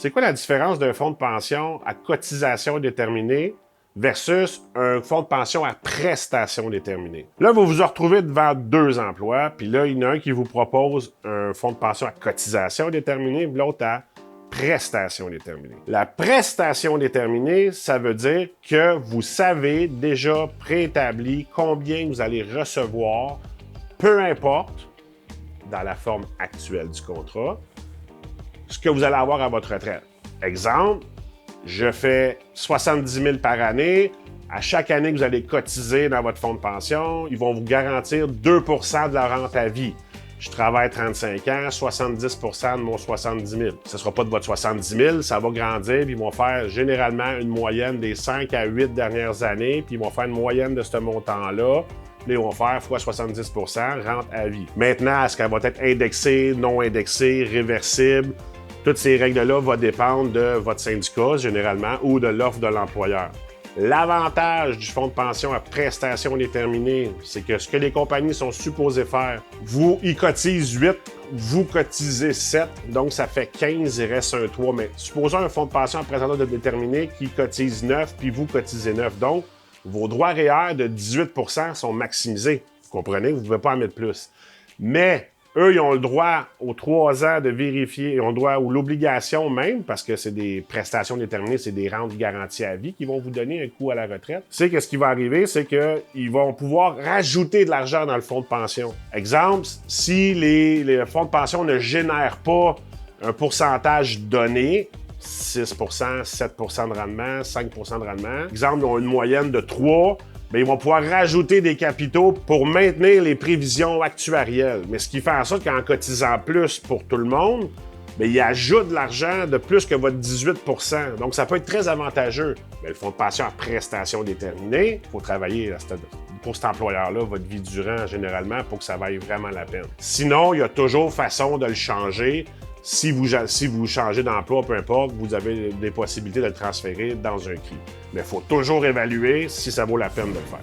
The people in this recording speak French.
C'est quoi la différence d'un fonds de pension à cotisation déterminée versus un fonds de pension à prestation déterminée? Là, vous vous retrouvez devant deux emplois, puis là, il y en a un qui vous propose un fonds de pension à cotisation déterminée, puis l'autre à prestation déterminée. La prestation déterminée, ça veut dire que vous savez déjà préétabli combien vous allez recevoir, peu importe, dans la forme actuelle du contrat, ce que vous allez avoir à votre retraite. Exemple, je fais 70 000 par année. À chaque année que vous allez cotiser dans votre fonds de pension, ils vont vous garantir 2 de la rente à vie. Je travaille 35 ans, 70 de mon 70 000. Ce ne sera pas de votre 70 000, ça va grandir, puis ils vont faire généralement une moyenne des 5 à 8 dernières années, puis ils vont faire une moyenne de ce montant-là. Puis ils vont faire x 70 rente à vie. Maintenant, est-ce qu'elle va être indexée, non indexée, réversible? Toutes ces règles-là vont dépendre de votre syndicat, généralement, ou de l'offre de l'employeur. L'avantage du fonds de pension à prestation déterminée, c'est que ce que les compagnies sont supposées faire, vous y cotisez 8, vous cotisez 7, donc ça fait 15, il reste un 3. Mais supposons un fonds de pension à prestation déterminée qui cotise 9, puis vous cotisez 9. Donc, vos droits REER de 18 sont maximisés. Vous comprenez? Vous ne pouvez pas en mettre plus. Mais eux, ils ont le droit aux 3 ans de vérifier, ils ont le droit ou l'obligation même, parce que c'est des prestations déterminées, c'est des rentes garanties à vie qui vont vous donner un coup à la retraite. C'est que ce qui va arriver, c'est qu'ils vont pouvoir rajouter de l'argent dans le fonds de pension. Exemple, si les fonds de pension ne génèrent pas un pourcentage donné, 6 7 de rendement, 5 de rendement. Exemple, ils ont une moyenne de 3, bien, ils vont pouvoir rajouter des capitaux pour maintenir les prévisions actuarielles. Mais ce qui fait en sorte qu'en cotisant plus pour tout le monde, bien, ils ajoutent de l'argent de plus que votre 18 %. Donc, ça peut être très avantageux. Mais le fonds de pension à prestation déterminée, il faut travailler pour cet employeur-là votre vie durant, généralement, pour que ça vaille vraiment la peine. Sinon, il y a toujours façon de le changer. Si vous changez d'emploi, peu importe, vous avez des possibilités de le transférer dans un CRI. Mais il faut toujours évaluer si ça vaut la peine de le faire.